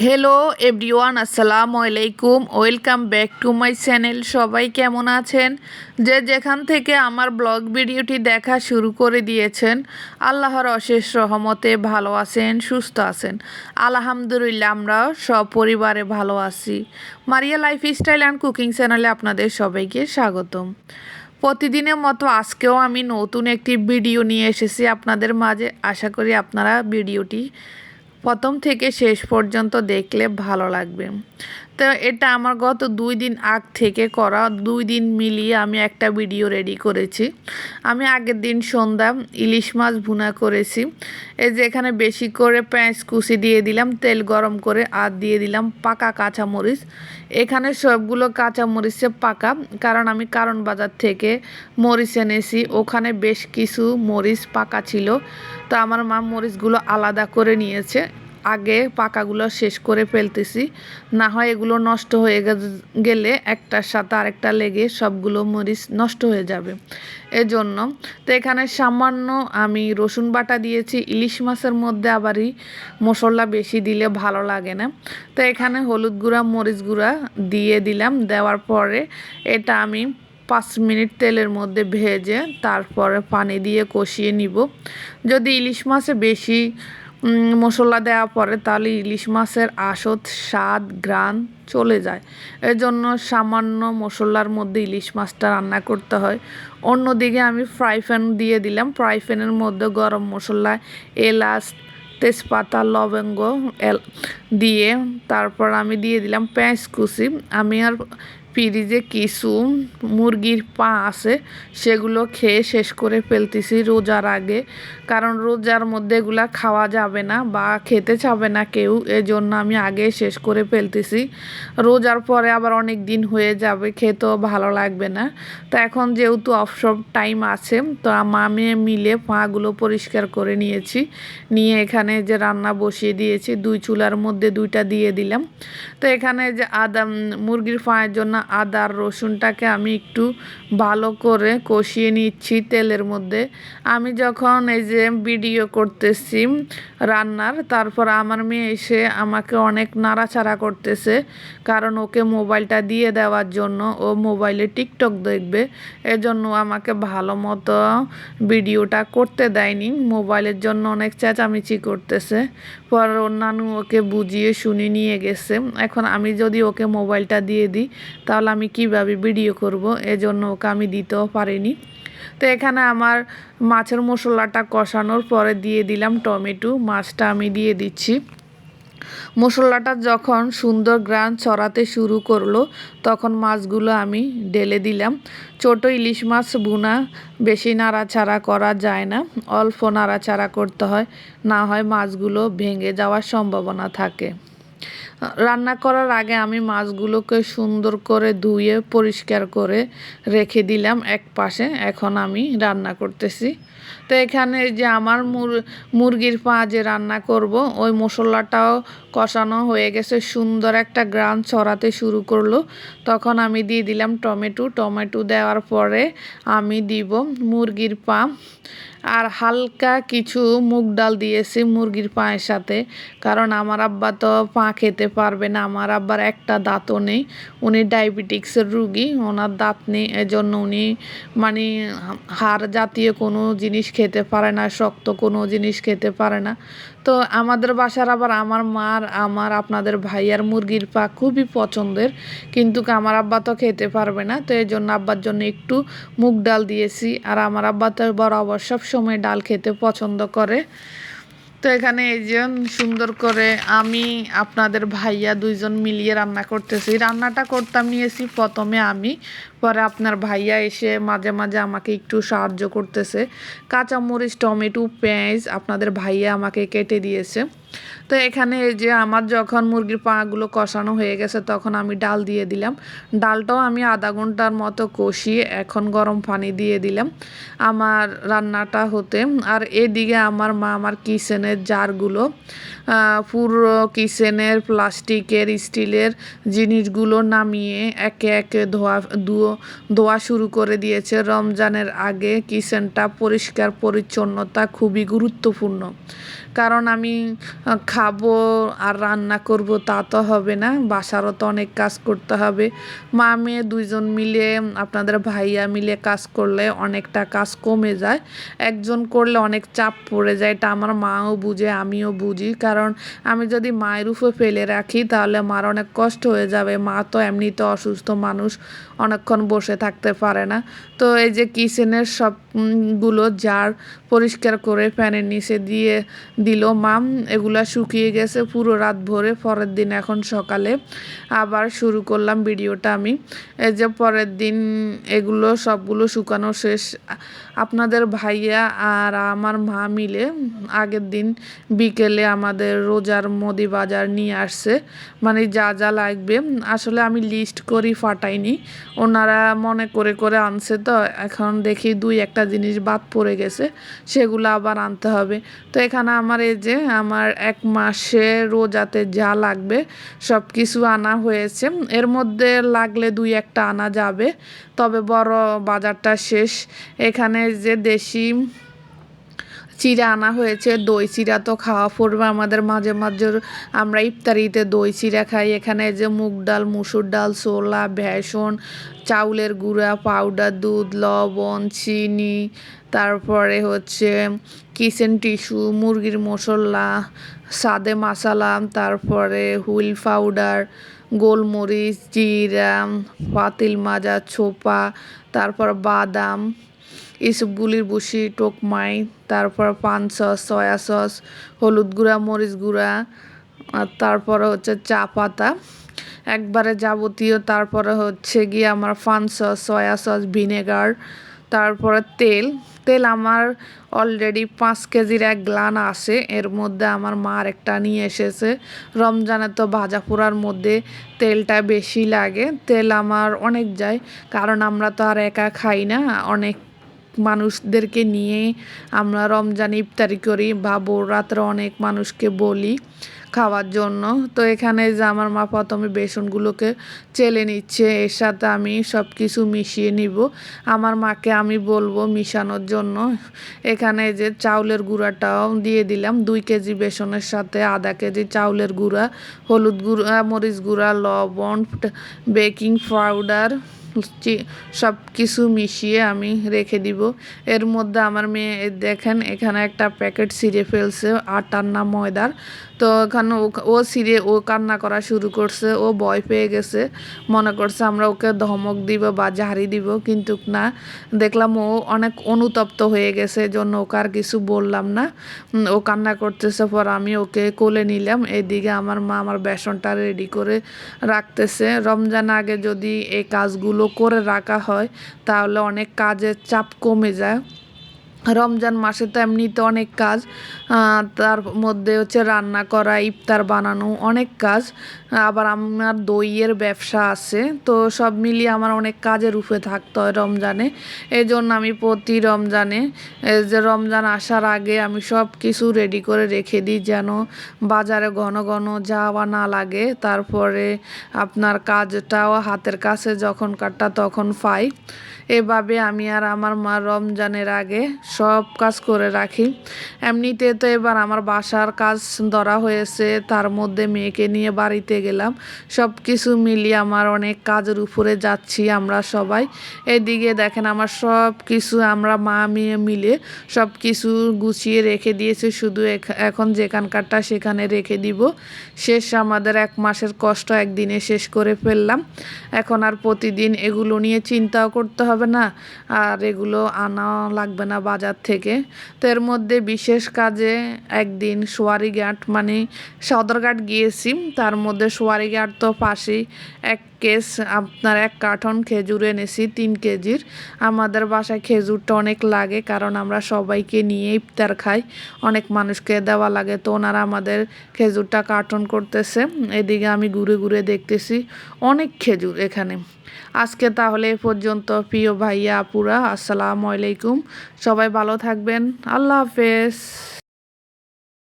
Hello everyone, আসসালামু আলাইকুম। Welcome back to my channel. সবাই কেমন আছেন? যে যেখান থেকে আমার ব্লগ ভিডিওটি দেখা শুরু করে দিয়েছেন, আল্লাহর অশেষ রহমতে ভালো আছেন, সুস্থ আছেন। আলহামদুলিল্লাহ, আমরা সব পরিবারে ভালো আছি। মারিয়া লাইফস্টাইল অ্যান্ড কুকিং চ্যানেলে আপনাদের সবাইকে স্বাগতম। প্রতিদিনের মতো আজকেও আমি নতুন একটি ভিডিও নিয়ে এসেছি আপনাদের মাঝে। আশা করি আপনারা ভিডিওটি প্রথম থেকে শেষ পর্যন্ত দেখলে ভালো লাগবে। তো এটা আমার গত 2 দিন আগ থেকে করা, 2 দিন মিলিয়ে আমি একটা ভিডিও রেডি করেছি। আমি আগের দিন সন্ধ্যা ইলিশ মাছ ভুনা করেছি। এই যে এখানে বেশি করে পেঁয়াজ কুচি দিয়ে দিলাম, তেল গরম করে, আর দিয়ে দিলাম পাকা কাঁচামরিচ। এখানে সবগুলো কাঁচামরিচে পাকা, কারণ আমি কারণ বাজার থেকে মরিচ এনেছি, ওখানে বেশ কিছু মরিচ পাকা ছিল। তো আমার মা মরিচগুলো আলাদা করে নিয়েছে। আগে পাকাগুলো শেষ করে ফেলতেছি, না হয় এগুলো নষ্ট হয়ে গেলে একটার সাথে আরেকটা লেগে সবগুলো মরিচ নষ্ট হয়ে যাবে, এজন্য। তো এখানে সামান্য আমি রসুন বাটা দিয়েছি। ইলিশ মাছের মধ্যে আবারই মশলা বেশি দিলে ভালো লাগে না। তো এখানে হলুদ গুঁড়া, মরিচ গুঁড়া দিয়ে দিলাম। দেওয়ার পরে এটা আমি 5 মিনিট তেলের মধ্যে ভেজে তারপরে পানি দিয়ে কষিয়ে নিব। যদি ইলিশ মাছে বেশি মশলা দেওয়া পড়ে তাহলে ইলিশ মাছের আসল স্বাদ ঘ্রাণ চলে যায়, এজন্য সামান্য মশলার মধ্যে ইলিশ মাছটা রান্না করতে হয়। অন্যদিকে আমি ফ্রাই প্যান দিয়ে দিলাম। ফ্রাই প্যানের মধ্যে গরম মশলা, এলাচ, তেজপাতা, লবঙ্গ দিয়ে তারপর আমি দিয়ে দিলাম পেঁয়াজ কুচি। আমি আর ফ্রিজে কিছু মুরগির পা আছে, সেগুলো খেয়ে শেষ করে ফেলতেছি রোজার আগে, কারণ রোজার মধ্যে এগুলা খাওয়া যাবে না বা খেতে চাবে না কেউ, এজন্য আমি আগে শেষ করে ফেলতেছি। রোজার পরে আবার অনেক দিন হয়ে যাবে, খেতেও ভালো লাগবে না। তো এখন যেহেতু অবসর টাইম আছে, তো আমি মিলে পাগুলো পরিষ্কার করে নিয়েছি। নিয়ে এখানে যে রান্না বসিয়ে দিয়েছি, 2 চুলার মধ্যে 2টা দিয়ে দিলাম। তো এখানে যে মুরগির পায়ের জন্য আদা আর রসুনটাকে আমি একটু ভালো করে কষিয়ে নিচ্ছি তেলের মধ্যে। আমি যখন এই যে ভিডিও করতেছি রান্নার, তারপর আমার মেয়ে এসে আমাকে অনেক নাড়াচাড়া করতেছে, কারণ ওকে মোবাইলটা দিয়ে দেওয়ার জন্য, ও মোবাইলে টিকটক দেখবে, এজন্য আমাকে ভালো মতো ভিডিওটা করতে দেয়নি। মোবাইলের জন্য অনেক চেঁচামেচি করতেছে। পর ওর নানু ওকে বুঝিয়ে শুনিয়ে নিয়ে গেছে। এখন আমি যদি ওকে মোবাইলটা দিয়ে দিই তাহলে আমি কিভাবে ভিডিও করব, এজন্য ওকে আমি দিতেও পারিনি। তো এখানে আমার মাছের মশলাটা কষানোর পরে দিয়ে দিলাম টমেটো। মাছটা আমি দিয়ে দিচ্ছি। মশলাটা যখন সুন্দর ঘ্রাণ ছড়াতে শুরু করলো, তখন মাছগুলো আমি ঢেলে দিলাম। ছোট ইলিশ মাছ ভুনা বেশি নাড়াচাড়া করা যায় না, অল্প নাড়াচাড়া করতে হয়, না হয় মাছগুলো ভেঙে যাওয়ার সম্ভাবনা থাকে। রান্না করার আগে আমি মাছগুলোকে সুন্দর করে ধুয়ে পরিষ্কার করে রেখে দিলাম এক পাশে। এখন আমি রান্না করতেছি। তো এখানে যে আমার মুরগির পা যে রান্না করব, ওই মশলাটাও কষানো হয়ে গেছে, সুন্দর একটা ঘ্রাণ ছড়াতে শুরু করলো। তখন আমি দিয়ে দিলাম টমেটো দেওয়ার পরে আমি দিব মুরগির পা, আর হালকা কিছু মুগ ডাল দিয়েছি মুরগির পায়ের সাথে, কারণ আমার আব্বা তো পা খেতে পারবে না। আমার আব্বার একটা দাঁতও নেই, উনি ডায়াবেটিক্সের রুগী, ওনার দাঁত নেই, এজন্য উনি মানে হাড় জাতীয় কোনো জিনিস খেতে পারে না, শক্ত কোনো জিনিস খেতে পারে না। তো আমাদের বাসার আবার আমার মার, আমার আপনাদের ভাইয়ার মুরগির পা খুবই পছন্দের, কিন্তু আমার আব্বা তো খেতে পারবে না। তো এই জন্য আব্বার জন্য একটু মুগ ডাল দিয়েছি। আর আমার আব্বা তো বরাবর সব সময় ডাল খেতে পছন্দ করে। তো এখানে এই যে সুন্দর করে আমি আপনাদের ভাইয়া 2জন মিলিয়ে রান্না করতেছি। রান্নাটা করতাম নিয়েছি প্রথমে আমি, পরে আপনার ভাইয়া এসে মাঝে মাঝে আমাকে একটু সাহায্য করতেছে। কাঁচামরিচ, টমেটো, পেঁয়াজ আপনাদের ভাইয়া আমাকে কেটে দিয়েছে। তো এখানে এই যে আমার যখন মুরগির পাগুলো কষানো হয়ে গেছে, তখন আমি ডাল দিয়ে দিলাম। ডালটাও আমি আধা ঘন্টার মতো কষিয়ে এখন গরম পানি দিয়ে দিলাম আমার রান্নাটা হতে। আর এদিকে আমার মা আমার কিচেনের জারগুলো, পুরো কিচেনের প্লাস্টিকের, স্টিলের জিনিসগুলো নামিয়ে একে একে ধোয়া শুরু করে দিয়েছে। রমজানের আগে কিচেনটা পরিষ্কার পরিচ্ছন্নতা খুবই গুরুত্বপূর্ণ, কারণ আমি খাবো আর রান্না করব তা তো হবে না, বাসারও তো অনেক কাজ করতে হবে। মা মেয়ে দুইজন মিলে, আপনাদের ভাইয়া মিলে কাজ করলে অনেকটা কাজ কমে যায়। একজন করলে অনেক চাপ পড়ে যায়, এটা আমার মাও বুঝে, আমিও বুঝি। কারণ আমি যদি মায়ের উপর ফেলে রাখি তাহলে মার অনেক কষ্ট হয়ে যাবে। মা তো এমনিতে অসুস্থ মানুষ, অনেকক্ষণ বসে থাকতে পারে না। তো এই যে কিচেনের সব গুলো জার পরিষ্কার করে ফ্যানের নিচে দিয়ে দিল মা। এগুলা শুকিয়ে গেছে পুরো রাত ভরে। পরের দিন এখন সকালে আবার শুরু করলাম ভিডিওটা আমি। এই যে পরের দিন এগুলো সবগুলো শুকানো শেষ। আপনাদের ভাইয়া আর আমার মা মিলে আগের দিন বিকেলে আমাদের রোজার মুদি বাজার নিয়ে আসছে, মানে যা যা লাগবে। আসলে আমি লিস্ট করি ফাটাইনি, ওনারা মনে করে করে আনছে। তো এখন দেখি দুই একটা জিনিস বাদ পড়ে গেছে, সেগুলো আবার আনতে হবে। তো এখানে আমার এই যে আমার 1 মাসে রোজাতে যা লাগবে সব কিছু আনা হয়েছে। এর মধ্যে লাগলে দুই একটা আনা যাবে, তবে বড় বাজারটা শেষ। এখানে যে দেশি চিড়া আনা হয়েছে, দই চিড়া তো খাওয়া পড়বে আমাদের মাঝে মাঝে। আমরা ইফতারিতে দই চিড়া খাই। এখানে যে মুগ ডাল, মুসুর ডাল, ছোলা, বেসন, চাউলের গুঁড়া, পাউডার, দুধ, লবণ, চিনি, তারপরে হচ্ছে কিচেন টিস্যু, মুরগির মশলা, সাদে মশলা, তারপরে হুইল পাউডার, গোলমরিচ, জিরা, পাতিল মাজা, ছোপা, তারপর বাদাম, ইসবগুলির বুসি, টোকমাই, তারপর পান সস, সয়া সস, হলুদ গুঁড়া, মরিচ গুঁড়া, আর তারপরে হচ্ছে চা পাতা একবারে যাবতীয়। তারপরে হচ্ছে গিয়ে আমার পান সস, সয়া সস, ভিনেগার, তারপরে তেল। তেল আমার অলরেডি 5 কেজির 1 গ্লান আছে, এর মধ্যে আমার মা একটা নিয়ে এসেছে। রমজানে তো ভাজা পোড়ার মধ্যে তেলটা বেশি লাগে, তেল আমার অনেক যায়। কারণ আমরা তো আর একা খাই না, অনেক মানুষদেরকে নিয়ে আমরা রমজান ইফতারি করি, বা ভোর রাত্রে অনেক মানুষকে বলি খাওয়ার জন্য। তো এখানে যে আমার মা প্রথমে বেসনগুলোকে চেলে নিচ্ছে, এর সাথে আমি সব কিছু মিশিয়ে নিব। আমার মাকে আমি বলবো মিশানোর জন্য। এখানে যে চাউলের গুঁড়াটাও দিয়ে দিলাম, 2 কেজি বেসনের সাথে আধা কেজি চাউলের গুঁড়া, হলুদ গুঁড়া, মরিচ গুঁড়া, লবণ, বেকিং পাউডার, সব কিছু মিশিয়ে আমি রেখে দিব। এর মধ্যে আমার মেয়ে দেখেন এখানে একটা প্যাকেট ছিঁড়ে ফেলছে, আটার না ময়দার। তো ওখানে ও ছিঁড়ে ও কান্না করা শুরু করছে, ও ভয় পেয়ে গেছে, মনে করছে আমরা ওকে ধমক দিব বা ঝাড়ি দিব, কিন্তু না, দেখলাম ও অনেক অনুতপ্ত হয়ে গেছে, এজন্য ওকে আর কিছু বললাম না। ও কান্না করতেছে, পর আমি ওকে কোলে নিলাম। এদিকে আমার মা আমার বেসনটা রেডি করে রাখতেছে। রমজান আগে যদি এই কাজগুলো করে রাখা হয় তাহলে অনেক কাজের চাপ কমে যায়। রমজান মাসে তো এমনিতে অনেক কাজ, তার মধ্যে হচ্ছে রান্না করা, ইফতার বানানো, অনেক কাজ। আবার আমার দইয়ের ব্যবসা আছে, তো সব মিলিয়ে আমার অনেক কাজের উপরে থাকতে হয় রমজানে। এই জন্য আমি প্রতি রমজানে, যে রমজান আসার আগে আমি সব কিছু রেডি করে রেখে দিই, যেন বাজারে ঘন ঘন যাওয়া না লাগে। তারপরে আপনার কাজটাও হাতের কাছে যখন কাটটা তখন পাই। এভাবে আমি আর আমার মা রমজানের আগে সব কাজ করে রাখি। এমনিতে তো এবার আমার বাসার কাজ ধরা হয়েছে, তার মধ্যে মেয়েকে নিয়ে বাড়িতে গেলাম। সব কিছু মিলিয়ে আমার অনেক কাজের উপরে যাচ্ছি আমরা সবাই। এদিকে দেখেন আমার সব কিছু আমরা মা মেয়ে মিলে সব কিছু গুছিয়ে রেখে দিয়েছি, শুধু এখন যেখানকারটা সেখানে রেখে দিব। শেষ আমাদের 1 মাসের কষ্ট একদিনে শেষ করে ফেললাম। এখন আর প্রতিদিন এগুলো নিয়ে চিন্তাও করতে হবে না, আর এগুলো আনা লাগবে না বাজার থেকে। তো এর মধ্যে বিশেষ কাজে একদিন সোয়ারিঘাট মানে সদরঘাট গিয়েছি, তার মধ্যে সোয়ারিঘাট তো পাশেই। 1 কেস আপনার 1 কার্টন খেজুর এনেছি 3 কেজির। আমাদের বাসায় খেজুরটা অনেক লাগে, কারণ আমরা সবাইকে নিয়ে ইফতার খাই, অনেক মানুষকে দেওয়া লাগে। তো ওনারা আমাদের খেজুরটা কার্টন করতেছে, এদিকে আমি ঘুরে ঘুরে দেখতেছি অনেক খেজুর এখানে। আজকে তাহলে এ পর্যন্ত প্রিয় ভাইয়া আপুরা, আসসালামু আলাইকুম। সবাই ভালো থাকবেন, আল্লাহ হাফেজ।